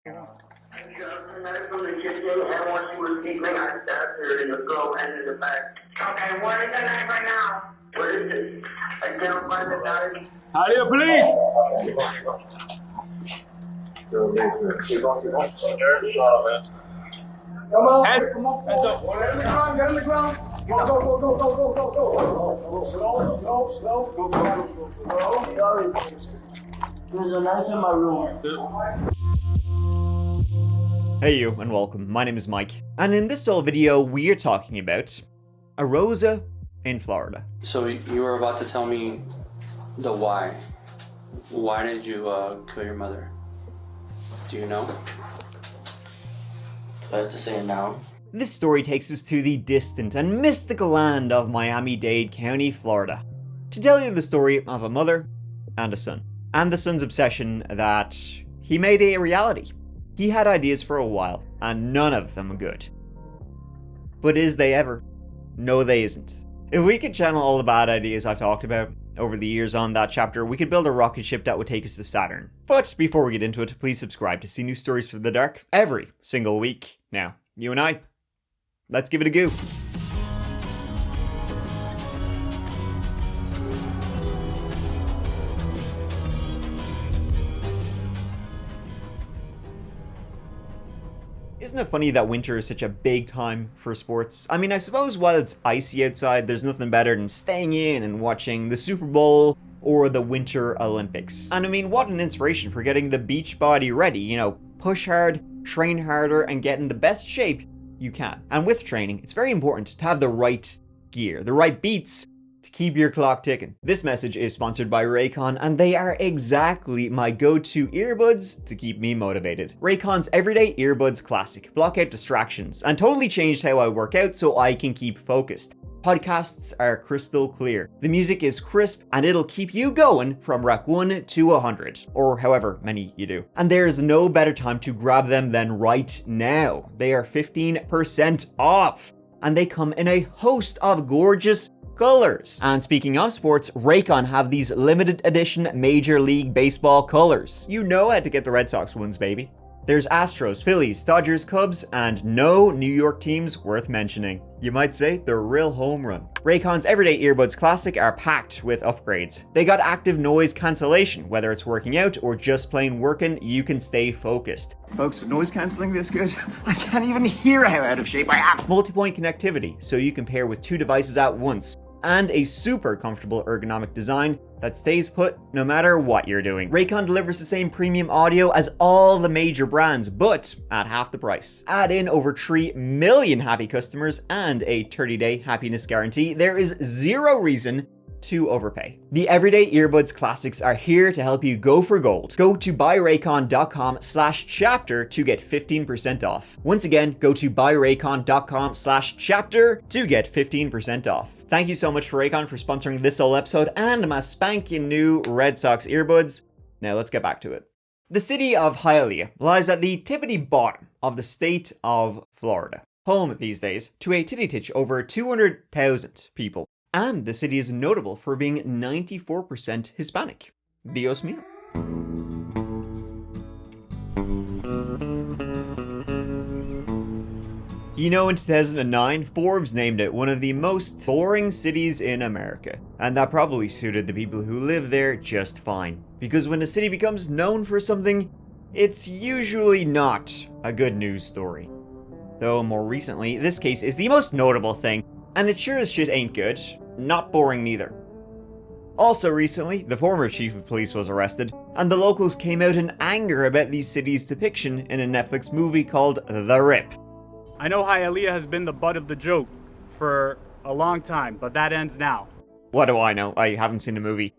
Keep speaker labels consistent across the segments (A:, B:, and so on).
A: From the kitchen, and once you were sleeping, I stabbed her in the throat and in the back. Okay, what is the knife right now? What is it? I can't find the knife.
B: Allez, police!
C: Come on,
B: Head,
C: come on,
B: hands up.
C: get in the ground, get in the ground. Go. Slow. Go. Sorry. There's a knife in my room.
D: Hey you, and welcome. My name is Mike, and in this whole video, we're talking about a Rosa in Florida.
E: So you were about to tell me the why. Why did you kill your mother? Do you know?
F: Do I have to say it now?
D: This story takes us to the distant and mystical land of Miami-Dade County, Florida, to tell you the story of a mother and a son, and the son's obsession that he made a reality. He had ideas for a while, and none of them good. But is they ever? No, they isn't. If we could channel all the bad ideas I've talked about over the years on that chapter, we could build a rocket ship that would take us to Saturn. But before we get into it, please subscribe to see new stories from the dark every single week. Now, you and I, let's give it a go. Isn't it funny that winter is such a big time for sports? I mean, I suppose while it's icy outside, there's nothing better than staying in and watching the Super Bowl or the Winter Olympics. And I mean, what an inspiration for getting the beach body ready, you know, push hard, train harder, and get in the best shape you can. And with training, it's very important to have the right gear, the right beats, to keep your clock ticking. This message is sponsored by Raycon, and they are exactly my go-to earbuds to keep me motivated. Raycon's Everyday Earbuds Classic block out distractions and totally changed how I work out so I can keep focused. Podcasts are crystal clear. The music is crisp and it'll keep you going from rep 1 to 100, or however many you do. And there's no better time to grab them than right now. They are 15% off, and they come in a host of gorgeous colors. And speaking of sports, Raycon have these limited edition Major League Baseball colors. You know how to get the Red Sox ones, baby. There's Astros, Phillies, Dodgers, Cubs, and no New York teams worth mentioning. You might say they're a real home run. Raycon's Everyday Earbuds Classic are packed with upgrades. They got active noise cancellation. Whether it's working out or just plain working, you can stay focused.
G: Folks, noise cancelling this good? I can't even hear how out of shape I am.
D: Multi-point connectivity, so you can pair with 2 devices at once. And a super comfortable ergonomic design that stays put no matter what you're doing. Raycon delivers the same premium audio as all the major brands, but at half the price. Add in over 3 million happy customers and a 30-day happiness guarantee. There is zero reason to overpay. The Everyday Earbuds Classics are here to help you go for gold. Go to buyraycon.com/chapter to get 15% off. Once again, go to buyraycon.com/chapter to get 15% off. Thank you so much for Raycon for sponsoring this whole episode and my spanking new Red Sox earbuds. Now let's get back to it. The city of Hialeah lies at the tippity bottom of the state of Florida, home these days to a titty-titch over 200,000 people. And the city is notable for being 94% Hispanic. Dios mío. You know, in 2009, Forbes named it one of the most boring cities in America. And that probably suited the people who live there just fine. Because when a city becomes known for something, it's usually not a good news story. Though more recently, this case is the most notable thing, and it sure as shit ain't good. Not boring neither. Also recently, the former chief of police was arrested, and the locals came out in anger about the city's depiction in a Netflix movie called The Rip.
B: I know Hialeah has been the butt of the joke for a long time, but that ends now.
D: What do I know? I haven't seen the movie.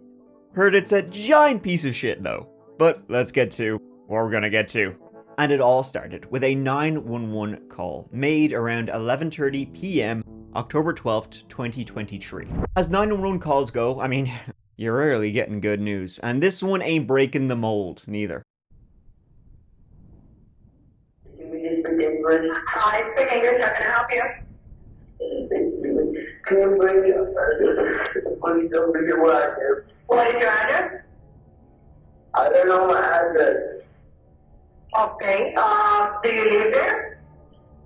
D: Heard it's a giant piece of shit though. But let's get to what we're gonna get to. And it all started with a 911 call made around 11:30 p.m. October 12th, 2023. As 911 calls go, I mean, you're rarely getting good news, and this one ain't breaking the mold, neither.
A: Hi, Quick English, how can I help you? Can you bring me up? The police don't bring you what I do. What is your address? I don't know my address. Okay, do you live there?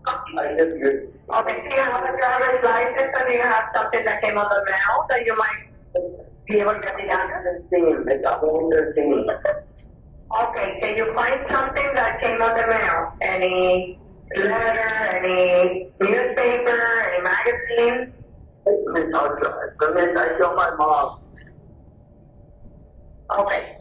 A: I live here. Okay, do you have a driver's license or do you have something that came on the mail that you might be able to get the address? It's a whole 13. Okay, can you find something that came on the mail? Any letter, any newspaper, any magazine? Miss, I'll try. But Miss, I show my mom. Okay.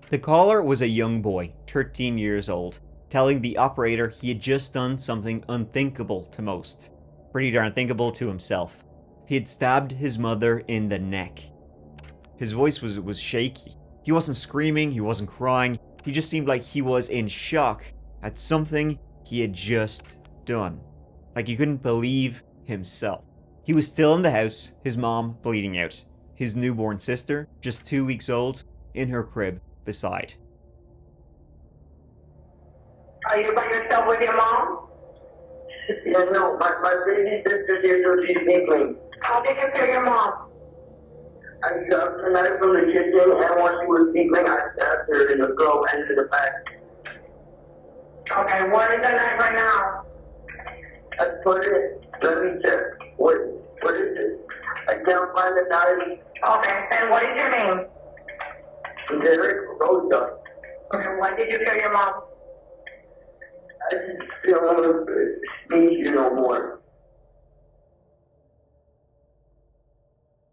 D: The caller was a young boy, 13 years old, telling the operator he had just done something unthinkable to most. Pretty darn thinkable to himself. He had stabbed his mother in the neck. His voice was shaky. He wasn't screaming, he wasn't crying, he just seemed like he was in shock at something he had just done. Like he couldn't believe himself. He was still in the house, his mom bleeding out. His newborn sister, just 2 weeks old, in her crib beside.
A: Are you by yourself with your mom? Yeah, no, my baby sister's here, so she's giggling. How did you kill your mom? I grabbed the knife from the kitchen, and while she was giggling, I stabbed her in the throat and to the back. Okay, where is the knife right now? I put it, let me check. What is it? I can't find the knife. Okay, and what is your name? Rosa. Okay, why did you kill your mom? I just feel want to meet you no more.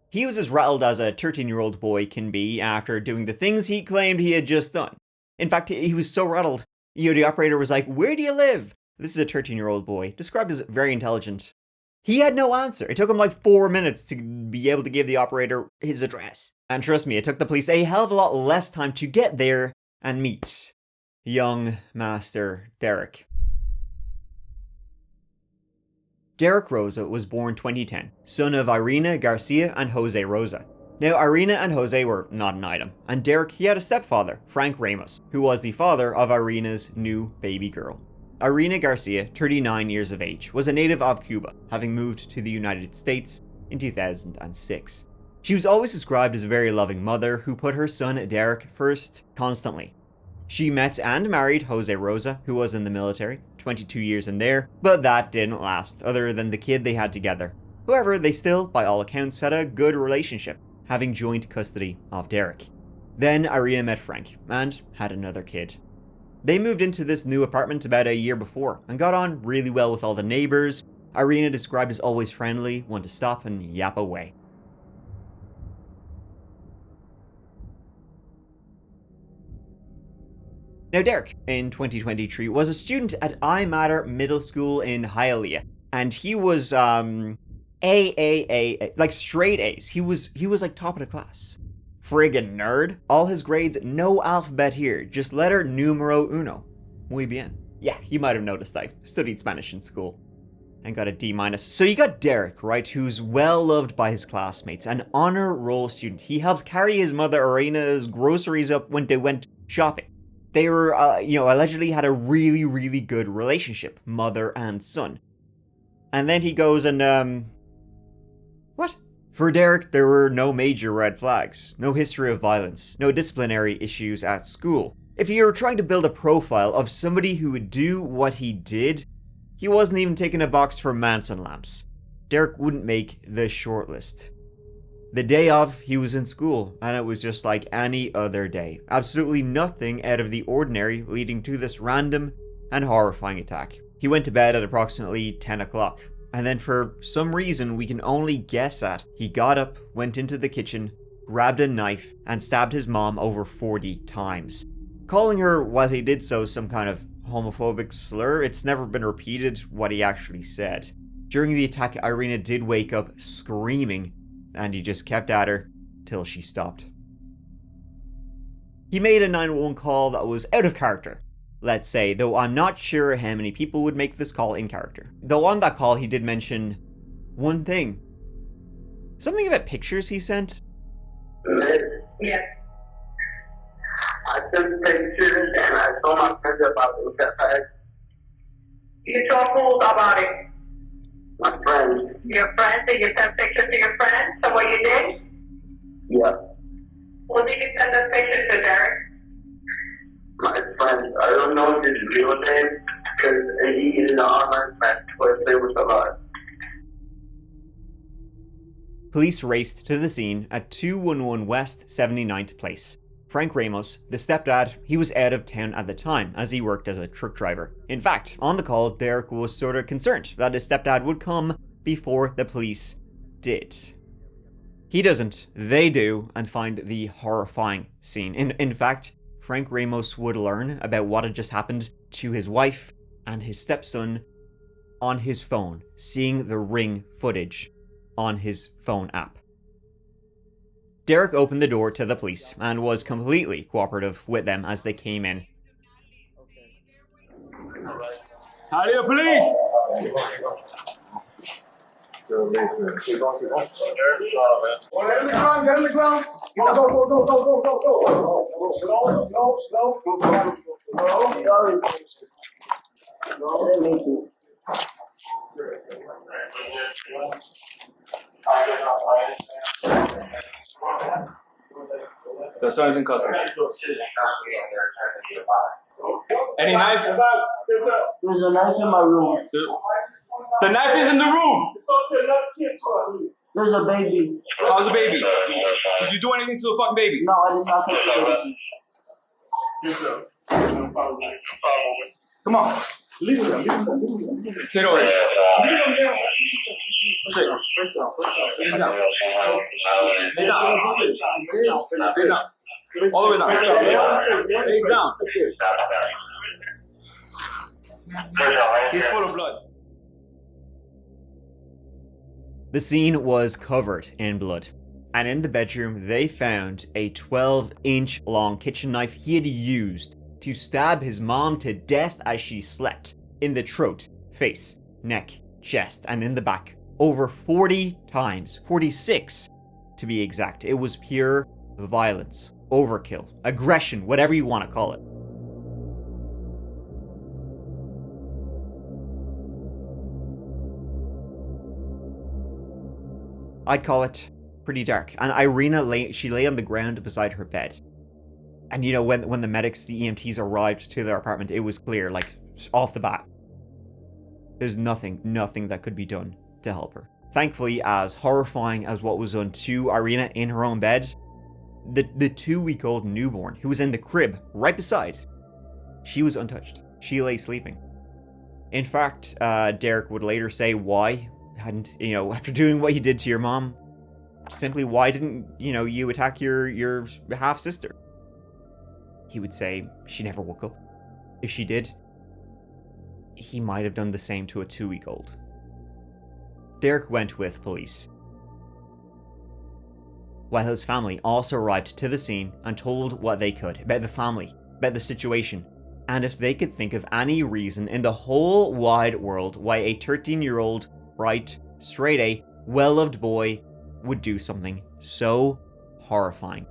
D: He was as rattled as a 13-year-old boy can be after doing the things he claimed he had just done. In fact, he was so rattled, the operator was like, "Where do you live?" This is a 13-year-old boy, described as very intelligent. He had no answer. It took him like 4 minutes to be able to give the operator his address. And trust me, it took the police a hell of a lot less time to get there and meet young Master Derek. Derek Rosa was born 2010, son of Irina Garcia and Jose Rosa. Now, Irina and Jose were not an item, and Derek, he had a stepfather, Frank Ramos, who was the father of Irina's new baby girl. Irina Garcia, 39 years of age, was a native of Cuba, having moved to the United States in 2006. She was always described as a very loving mother who put her son Derek first constantly. She met and married Jose Rosa, who was in the military, 22 years in there, but that didn't last, other than the kid they had together. However, they still, by all accounts, had a good relationship, having joint custody of Derek. Then Irina met Frank, and had another kid. They moved into this new apartment about a year before, and got on really well with all the neighbors. Irina described as always friendly, one to stop and yap away. Now Derek, in 2023, was a student at I Matter Middle School in Hialeah, and he was, like straight A's. He was like top of the class. Friggin' nerd. All his grades, no alphabet here, just letter numero uno. Muy bien. Yeah, you might have noticed I studied Spanish in school and got a D-. So you got Derek, right, who's well loved by his classmates, an honor roll student. He helped carry his mother Irina's groceries up when they went shopping. They were, allegedly had a really, really good relationship, mother and son. And then he goes and, what? For Derek, there were no major red flags, no history of violence, no disciplinary issues at school. If you were trying to build a profile of somebody who would do what he did, he wasn't even taking a box for Manson lamps. Derek wouldn't make the shortlist. The day of, he was in school, and it was just like any other day. Absolutely nothing out of the ordinary leading to this random and horrifying attack. He went to bed at approximately 10 o'clock, and then for some reason we can only guess at, he got up, went into the kitchen, grabbed a knife, and stabbed his mom over 40 times. Calling her, while he did so, some kind of homophobic slur, it's never been repeated what he actually said. During the attack, Irina did wake up screaming, and he just kept at her till she stopped. He made a 911 call that was out of character, let's say, though I'm not sure how many people would make this call in character. Though on that call he did mention one thing. Something about pictures he sent?
A: Yes. I took pictures and I told my friends about it. You told who about it? My friends. Your friends? Did you send pictures to your friends? So what you did? Yeah. Who did you send those pictures to, Derek? My friend, I don't know his real name because he is an online friend, but there was a lot.
D: Police raced to the scene at 211 West 79th Place. Frank Ramos, the stepdad, he was out of town at the time as he worked as a truck driver. In fact, on the call, Derek was sort of concerned that his stepdad would come before the police did. He doesn't, they do, and find the horrifying scene. In fact, Frank Ramos would learn about what had just happened to his wife and his stepson on his phone, seeing the ring footage on his phone app. Derek opened the door to the police and was completely cooperative with them as they came in.
F: Howdy, police!
C: Get on the ground, get on the ground. Go. Slow. Go. Sorry. No, me too.
F: The son is in custody. Any knife?
C: There's a knife in my room.
F: The knife is in the room!
C: There's a baby.
F: How's the baby? Did you do anything to the fucking baby?
C: No, I did not touch the baby.
F: Yes, sir. Come on. Leave him. Sit over here. Sit. Lay down. Lay down. Lay down. All the way down. Face down. He's full of blood.
D: The scene was covered in blood, and in the bedroom they found a 12-inch long kitchen knife he had used to stab his mom to death as she slept, in the throat, face, neck, chest, and in the back, over 40 times, 46 to be exact. It was pure violence, overkill, aggression, whatever you want to call it. I'd call it pretty dark. And Irina lay on the ground beside her bed. And you know, when the medics, the EMTs arrived to their apartment, it was clear, like, off the bat, there's nothing that could be done to help her. Thankfully, as horrifying as what was done to Irina in her own bed, the 2-week-old newborn who was in the crib right beside, she was untouched. She lay sleeping. In fact, Derek would later say why hadn't, after doing what you did to your mom, simply why didn't, you attack your half-sister? He would say she never woke up. If she did, he might have done the same to a 2-week-old. Derek went with police, while his family also arrived to the scene and told what they could about the family, about the situation, and if they could think of any reason in the whole wide world why a 13-year-old, bright, straight A, well-loved boy would do something so horrifying.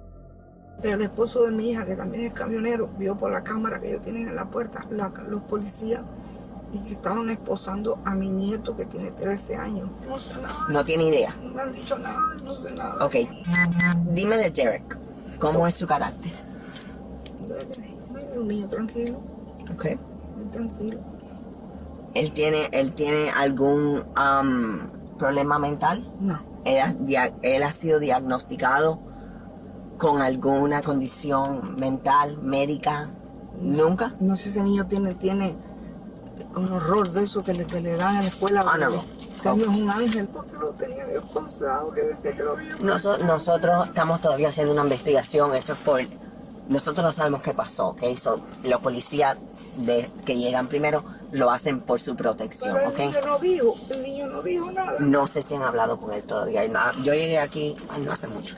H: El esposo de mi hija, que también es camionero, vio por la cámara que ellos tienen en la puerta los policías y que estaban esposando a mi nieto que tiene 13 años. No sé nada.
I: No tiene idea.
H: No me han dicho nada, no sé nada.
I: Ok. Dime de Derek. ¿Cómo es su carácter?
H: Un niño tranquilo.
I: Ok.
H: Muy tranquilo.
I: ¿Él tiene algún problema mental?
H: No.
I: ¿Él ha sido diagnosticado con alguna condición mental, médica? ¿Nunca?
H: No sé si ese niño tiene un horror de eso que le dan en la escuela. Que no es un ángel, porque lo tenía Dios pasado, que decía que lo había.
I: Nosotros estamos todavía haciendo una investigación, eso es por... Nosotros no sabemos qué pasó, ¿ok? Los policías que llegan primero lo hacen por su protección,
H: pero
I: ¿ok?
H: El niño no dijo nada.
I: No sé si han hablado con él todavía. Yo llegué aquí no hace mucho.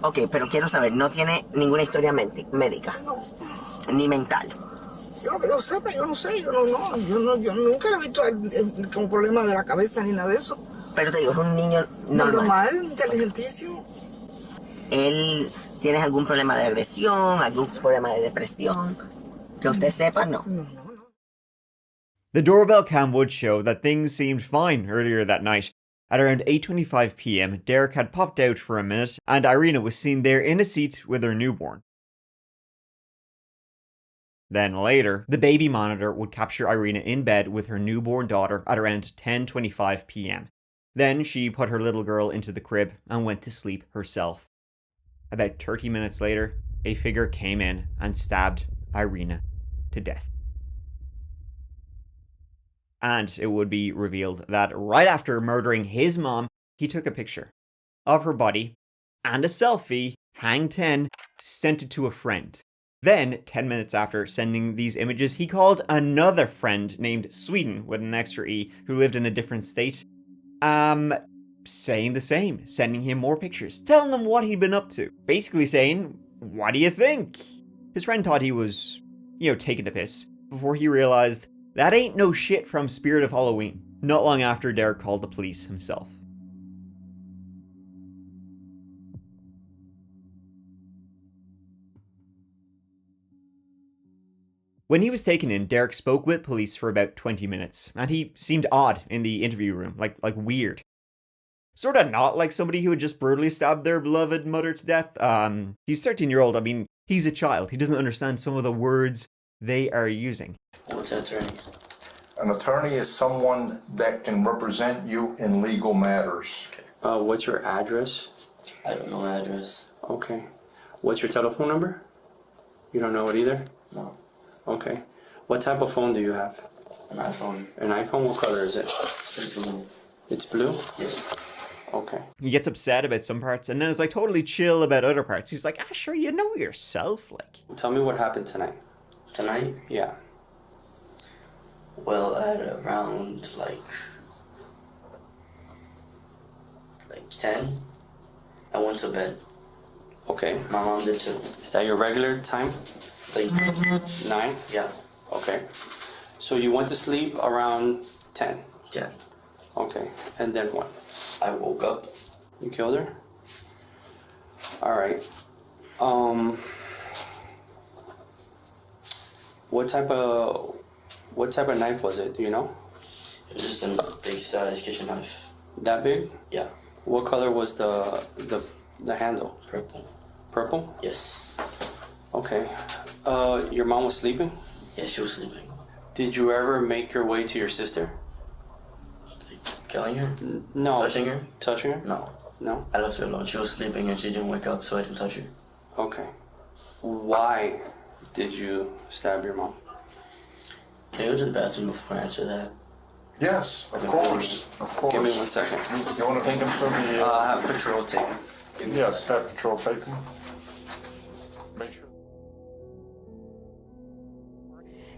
I: Ok, pero quiero saber, ¿no tiene ninguna historia médica?
H: No.
I: Ni mental.
H: Yo que yo sepa, yo no sé, yo nunca le he visto con problemas de la cabeza ni nada de eso.
I: Pero te digo, es un niño normal.
H: Inteligentísimo.
I: ¿Él tiene algún problema de agresión, algún problema de depresión? Que usted sepa, no.
H: No.
D: The doorbell cam would show that things seemed fine earlier that night. At around 8:25 p.m, Derek had popped out for a minute, and Irina was seen there in a seat with her newborn. Then later, the baby monitor would capture Irina in bed with her newborn daughter at around 10:25 p.m. Then she put her little girl into the crib and went to sleep herself. About 30 minutes later, a figure came in and stabbed Irina to death. And it would be revealed that right after murdering his mom, he took a picture of her body and a selfie, hang 10, sent it to a friend. Then, 10 minutes after sending these images, he called another friend named Sweden with an extra E who lived in a different state, saying the same, sending him more pictures, telling him what he'd been up to. Basically saying, what do you think? His friend thought he was, taking a piss, before he realized that ain't no shit from Spirit of Halloween. Not long after, Derek called the police himself. When he was taken in, Derek spoke with police for about 20 minutes, and he seemed odd in the interview room, like weird. Sort of not like somebody who had just brutally stabbed their beloved mother to death. He's 13-year-old, I mean, he's a child. He doesn't understand some of the words they are using.
J: What's an attorney?
K: An attorney is someone that can represent you in legal matters.
E: Okay. What's your address?
J: I don't know my address.
E: Okay. What's your telephone number? You don't know it either?
J: No.
E: Okay. What type of phone do you have?
J: An iPhone.
E: An iPhone? What color is it?
J: It's blue.
E: It's blue?
J: Yes.
E: Okay.
D: He gets upset about some parts and then is like totally chill about other parts. He's like, sure, you know yourself. Like,
E: tell me what happened tonight.
J: Tonight?
E: Yeah.
J: Well, at around like 10, I went to bed.
E: Okay.
J: My mom did too.
E: Is that your regular time?
J: Like
E: 9?
J: Yeah.
E: Okay. So you went to sleep around 10?
J: Yeah.
E: Okay. And then what?
J: I woke up.
E: You killed her? Alright. What type of knife was it? Do you know?
J: It was just a big size kitchen knife.
E: That big?
J: Yeah.
E: What color was the handle?
J: Purple.
E: Purple?
J: Yes.
E: Okay. Your mom was sleeping?
J: Yeah, she was sleeping.
E: Did you ever make your way to your sister?
J: Like, killing her?
E: No.
J: Touching her?
E: Touching her?
J: No.
E: No?
J: I left her alone. She was sleeping and she didn't wake up, so I didn't touch her.
E: Okay. Why did you stab your mom?
J: Can I go to the bathroom before I answer that?
K: Yes, of course. Of course.
E: Give me 1 second.
K: You want to take him to the...
E: I have patrol take him.
K: Yes, have patrol take him. Make sure...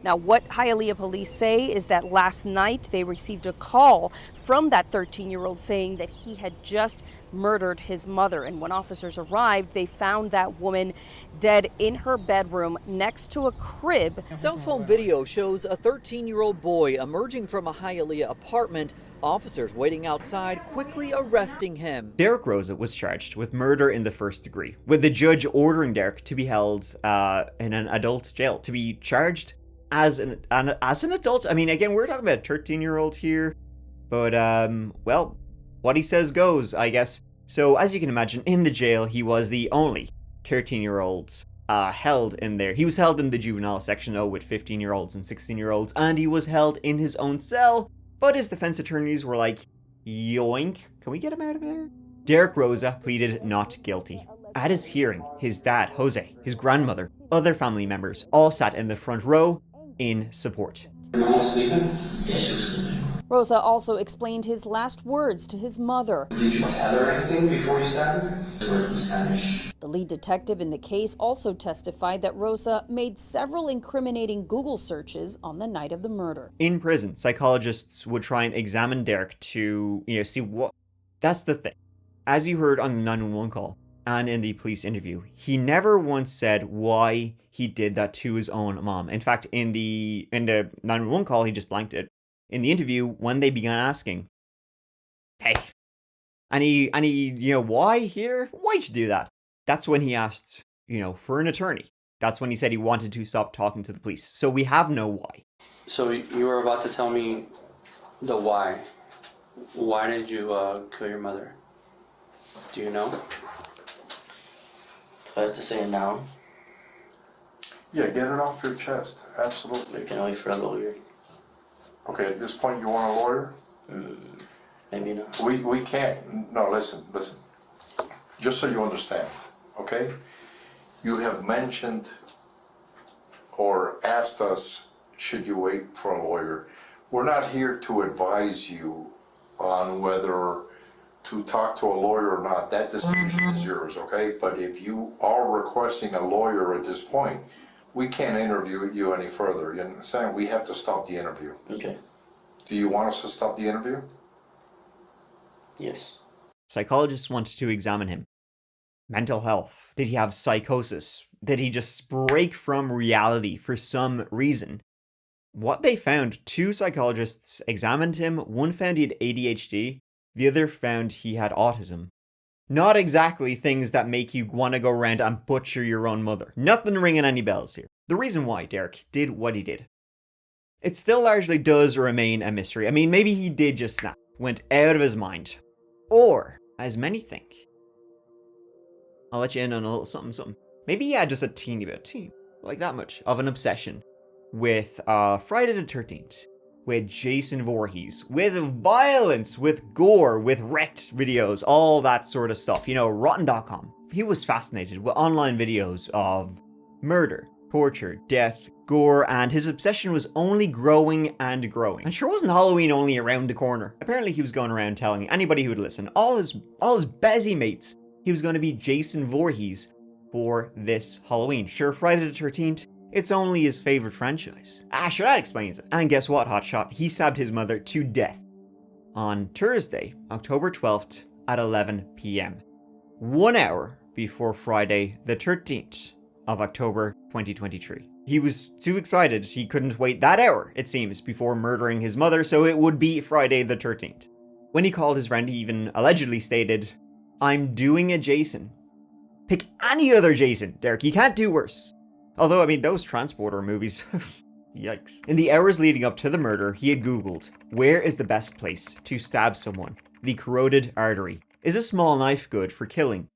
L: Now, what Hialeah police say is that last night they received a call from that 13-year-old saying that he had just murdered his mother. And when officers arrived, they found that woman dead in her bedroom next to a crib.
M: Cell phone video shows a 13-year-old boy emerging from a Hialeah apartment. Officers waiting outside quickly arresting him.
D: Derek Rosa was charged with murder in the first degree, with the judge ordering Derek to be held in an adult jail, to be charged as an adult. I mean, again, we're talking about a 13-year-old here, but well, what he says goes, I guess. So as you can imagine, in the jail, he was the only 13-year-old held in there. He was held in the juvenile section, with 15-year-olds and 16-year-olds, and he was held in his own cell, but his defense attorneys were like, yoink, can we get him out of there? Derek Rosa pleaded not guilty. At his hearing, his dad, Jose, his grandmother, other family members all sat in the front row in support.
E: Your mom was sleeping?
J: Yeah, she was sleeping.
L: Rosa also explained his last words to his mother.
E: Did you tell her anything before you stabbed her?
J: The word in Spanish.
L: The lead detective in the case also testified that Rosa made several incriminating Google searches on the night of the murder.
D: In prison, psychologists would try and examine Derek to, see what... That's the thing. As you heard on the 911 call and in the police interview, he never once said why he did that to his own mom. In fact, in the 911 call, he just blanked it. In the interview, when they began asking, hey, and he, why here? Why'd you do that? That's when he asked, for an attorney. That's when he said he wanted to stop talking to the police. So we have no why.
E: So you were about to tell me the why. Why did you kill your mother? Do you know?
J: Do I have to say it now?
K: Yeah, get it off your chest. Absolutely.
J: You can wait for a lawyer.
K: Okay, at this point, you want a lawyer?
J: Maybe not.
K: We can't. No, listen. Just so you understand, okay? You have mentioned or asked us, should you wait for a lawyer? We're not here to advise you on whether to talk to a lawyer or not. That decision is yours, okay? But if you are requesting a lawyer at this point, we can't interview you any further. You understand? We have to stop the interview.
J: Okay.
K: Do you want us to stop the interview?
J: Yes.
D: Psychologists wanted to examine him. Mental health. Did he have psychosis? Did he just break from reality for some reason? What they found, 2 psychologists examined him. One found he had ADHD. The other found he had autism. Not exactly things that make you want to go around and butcher your own mother. Nothing ringing any bells here. The reason why Derek did what he did. It still largely does remain a mystery. I mean, maybe he did just snap. Went out of his mind. Or, as many think, I'll let you in on a little something. Maybe he had just a teeny bit, like that much, of an obsession with Friday the 13th, with Jason Voorhees, with violence, with gore, with wrecked videos, all that sort of stuff. You know, Rotten.com. He was fascinated with online videos of murder, torture, death, gore, and his obsession was only growing and growing. And sure wasn't Halloween only around the corner. Apparently he was going around telling anybody who would listen, all his busy mates, he was going to be Jason Voorhees for this Halloween. Sure, Friday the 13th, it's only his favorite franchise. Sure, that explains it. And guess what, hotshot? He stabbed his mother to death on Thursday, October 12th at 11 p.m. 1 hour before Friday the 13th of October 2023. He was too excited, he couldn't wait that hour, it seems, before murdering his mother, so it would be Friday the 13th. When he called his friend, he even allegedly stated, "I'm doing a Jason." Pick any other Jason, Derek, you can't do worse. Although, I mean, those Transporter movies, yikes. In the hours leading up to the murder, he had Googled, where is the best place to stab someone? The carotid artery. Is a small knife good for killing?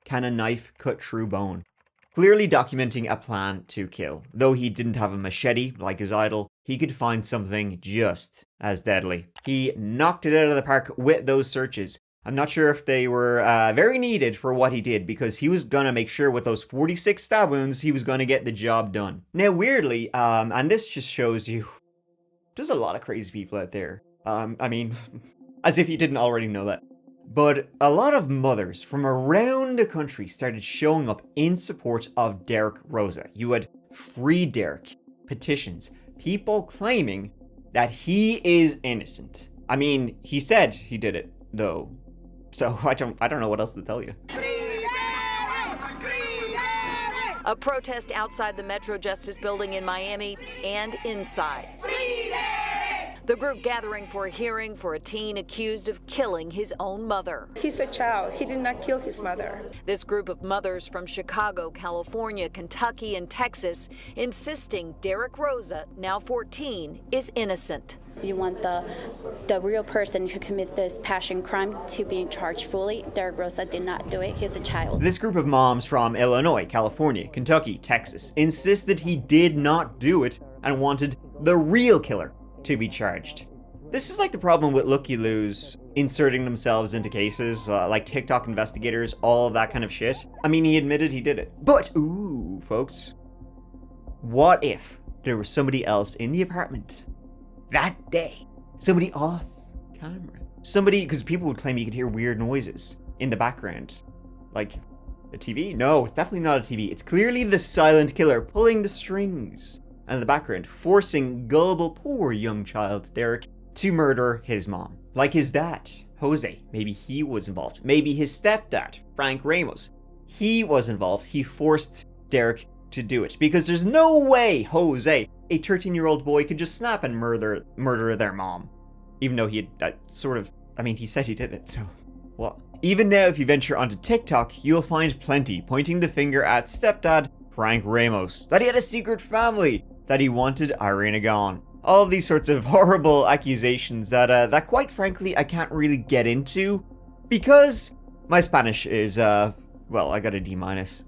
D: Can a knife cut through bone? Clearly documenting a plan to kill. Though he didn't have a machete like his idol, he could find something just as deadly. He knocked it out of the park with those searches. I'm not sure if they were very needed for what he did, because he was gonna make sure with those 46 stab wounds, he was gonna get the job done. Now, weirdly, and this just shows you, there's a lot of crazy people out there. I mean, as if you didn't already know that. But a lot of mothers from around the country started showing up in support of Derek Rosa. You had Free Derek petitions, people claiming that he is innocent. I mean, he said he did it, though. So I don't know what else to tell you.
N: A protest outside the Metro Justice Building in Miami and inside. The group gathering for a hearing for a teen accused of killing his own mother.
O: He's a child. He did not kill his mother.
N: This group of mothers from Chicago, California, Kentucky, and Texas insisting Derek Rosa, now 14, is innocent.
P: You want the real person who committed this passion crime to be charged fully. Derek Rosa did not do it. He's a child.
D: This group of moms from Illinois, California, Kentucky, Texas insisted he did not do it and wanted the real killer to be charged. This is like the problem with looky-loos inserting themselves into cases, like TikTok investigators, all of that kind of shit. I mean, he admitted he did it. But, ooh, folks, what if there was somebody else in the apartment that day? Somebody off camera. Somebody, because people would claim you could hear weird noises in the background. Like a TV? No, it's definitely not a TV. It's clearly the silent killer pulling the strings in the background, forcing gullible poor young child Derek to murder his mom. Like his dad, Jose. Maybe he was involved. Maybe his stepdad, Frank Ramos. He was involved. He forced Derek to do it. Because there's no way Jose, a 13-year-old boy, could just snap and murder their mom. Even though he had he said he did it, so what? Even now, if you venture onto TikTok, you'll find plenty pointing the finger at stepdad Frank Ramos. That he had a secret family. That he wanted Irina gone. All these sorts of horrible accusations that quite frankly I can't really get into because my Spanish is, well, I got a D-,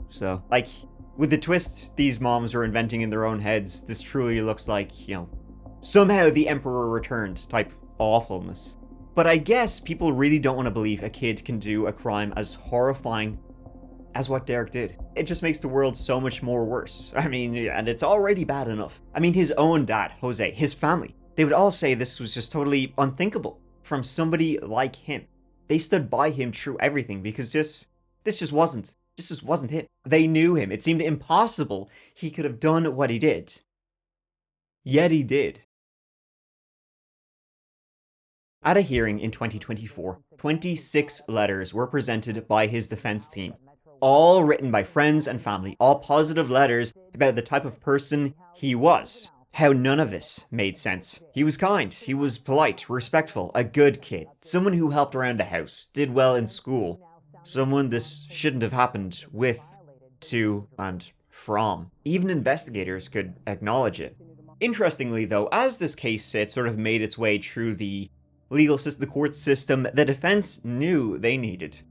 D: so, like, With the twist these moms were inventing in their own heads, this truly looks like, somehow the Emperor returned type awfulness. But I guess people really don't want to believe a kid can do a crime as horrifying as what Derek did. It just makes the world so much more worse. I mean, and it's already bad enough. I mean, his own dad, Jose, his family, they would all say this was just totally unthinkable from somebody like him. They stood by him through everything because this just wasn't him. They knew him. It seemed impossible he could have done what he did. Yet he did. At a hearing in 2024, 26 letters were presented by his defense team, all written by friends and family, all positive letters about the type of person he was. How none of this made sense. He was kind, he was polite, respectful, a good kid, someone who helped around the house, did well in school, someone this shouldn't have happened with, to, and from. Even investigators could acknowledge it. Interestingly though, as this case sort of made its way through the legal system, the court system, the defense knew they needed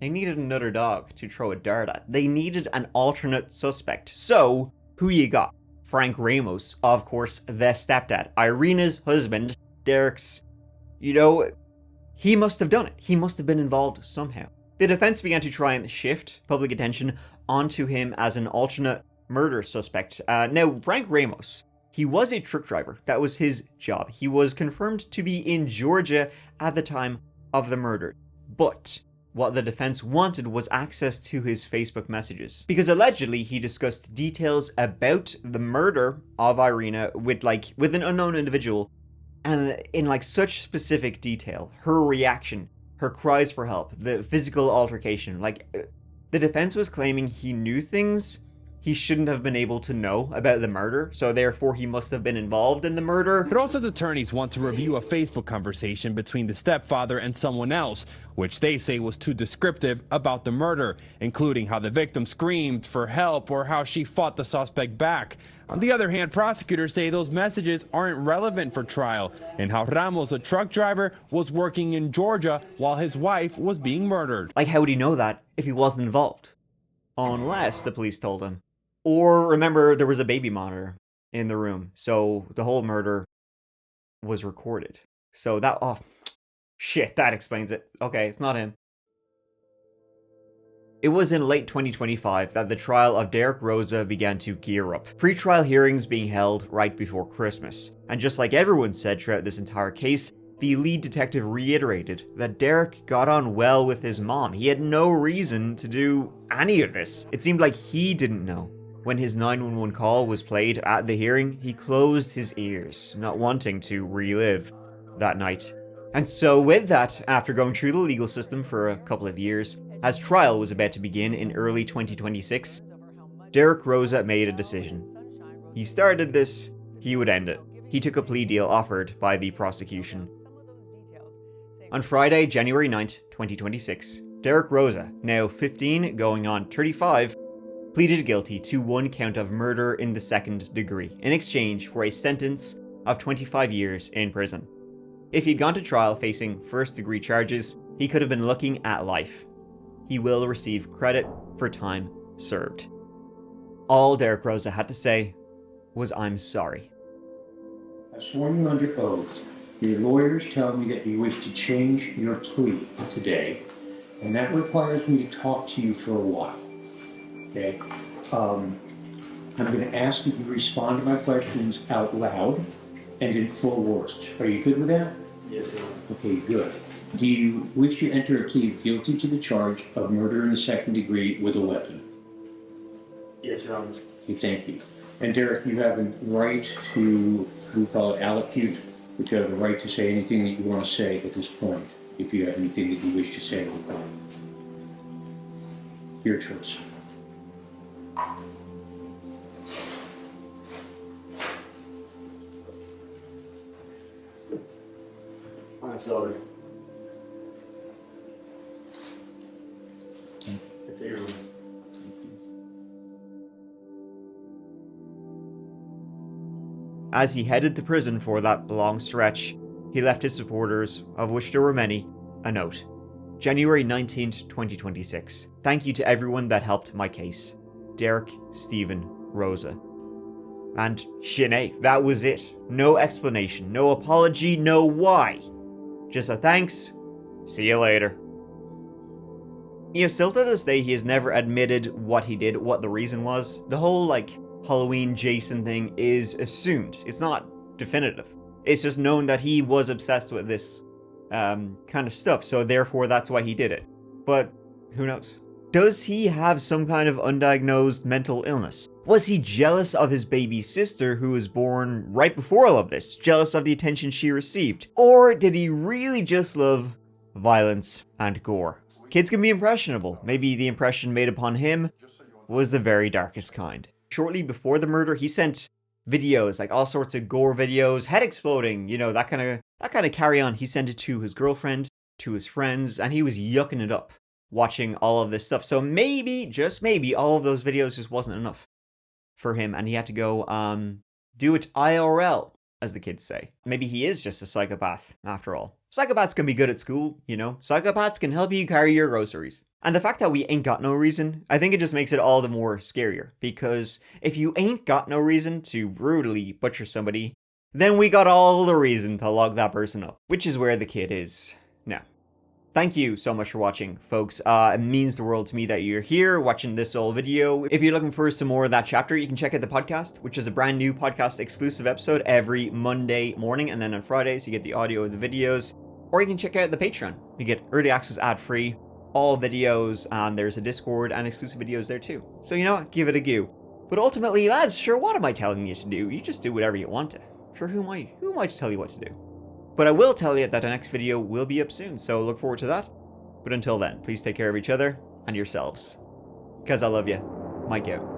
D: another dog to throw a dart at. They needed an alternate suspect. So, who you got? Frank Ramos, of course, the stepdad. Irina's husband, Derek's, he must have done it. He must have been involved somehow. The defense began to try and shift public attention onto him as an alternate murder suspect. Now, Frank Ramos, he was a truck driver. That was his job. He was confirmed to be in Georgia at the time of the murder. But what the defense wanted was access to his Facebook messages, because allegedly he discussed details about the murder of Irina with an unknown individual, and in such specific detail. Her reaction, her cries for help, the physical altercation. The defense was claiming he knew things he shouldn't have been able to know about the murder, so therefore he must have been involved in the murder.
Q: Rosa's attorneys want to review a Facebook conversation between the stepfather and someone else, which they say was too descriptive about the murder, including how the victim screamed for help or how she fought the suspect back. On the other hand, prosecutors say those messages aren't relevant for trial, and how Ramos, a truck driver, was working in Georgia while his wife was being murdered.
D: How would he know that if he wasn't involved? Unless the police told him. Or remember, there was a baby monitor in the room, so the whole murder was recorded. So that, that explains it. Okay, it's not him. It was in late 2025 that the trial of Derek Rosa began to gear up. Pre-trial hearings being held right before Christmas. And just like everyone said throughout this entire case, the lead detective reiterated that Derek got on well with his mom. He had no reason to do any of this. It seemed like he didn't know. When his 911 call was played at the hearing, he closed his ears, not wanting to relive that night. And so with that, after going through the legal system for a couple of years, as trial was about to begin in early 2026, Derek Rosa made a decision. He started this, he would end it. He took a plea deal offered by the prosecution. On Friday, January 9th, 2026, Derek Rosa, now 15 going on 35, pleaded guilty to one count of murder in the second degree in exchange for a sentence of 25 years in prison. If he'd gone to trial facing first-degree charges, he could have been looking at life. He will receive credit for time served. All Derek Rosa had to say was, "I'm sorry."
R: I've sworn you under oath. Your lawyers tell me that you wish to change your plea today, and that requires me to talk to you for a while. Okay? I'm going to ask that you respond to my questions out loud and in full words. Are you good with that?
J: Yes, sir.
R: Okay, good. Do you wish to enter a plea of guilty to the charge of murder in the second degree with a weapon?
J: Yes, Your Honor.
R: Okay, thank you. And Derek, you have a right to, we call it allocute, but you have the right to say anything that you want to say at this point, if you have anything that you wish to say at the point. Your choice.
J: I'm sorry. It's your room.
D: As he headed to prison for that long stretch, he left his supporters, of which there were many, a note. January 19th, 2026. Thank you to everyone that helped my case. Derek Stephen Rosa. And Sinead, that was it. No explanation, no apology, no why. Just a thanks, see you later. You know, still to this day, he has never admitted what he did, what the reason was. The whole, like, Halloween Jason thing is assumed. It's not definitive. It's just known that he was obsessed with this kind of stuff, so therefore that's why he did it. But who knows? Does he have some kind of undiagnosed mental illness? Was he jealous of his baby sister who was born right before all of this? Jealous of the attention she received? Or did he really just love violence and gore? Kids can be impressionable. Maybe the impression made upon him was the very darkest kind. Shortly before the murder, he sent videos, like all sorts of gore videos, head exploding, you know, that kind of carry on. He sent it to his girlfriend, to his friends, and he was yucking it up watching all of this stuff. So maybe, just maybe, all of those videos just wasn't enough for him, and he had to go do it IRL, as the kids say. Maybe he is just a psychopath, after all. Psychopaths can be good at school, you know? Psychopaths can help you carry your groceries. And the fact that we ain't got no reason, I think it just makes it all the more scarier. Because if you ain't got no reason to brutally butcher somebody, then we got all the reason to lock that person up. Which is where the kid is now. Thank you so much for watching, folks. It means the world to me that you're here watching this whole video. If you're looking for some more of that chapter, you can check out the podcast, which is a brand new podcast exclusive episode every Monday morning, and then on Fridays you get the audio of the videos. Or you can check out the Patreon. You get early access ad-free, all videos, and there's a Discord and exclusive videos there too. So you know what, give it a go. But ultimately, lads, sure, what am I telling you to do? You just do whatever you want to. Sure, who am I to tell you what to do? But I will tell you that the next video will be up soon, so look forward to that. But until then, please take care of each other and yourselves. Because I love you. Mike out.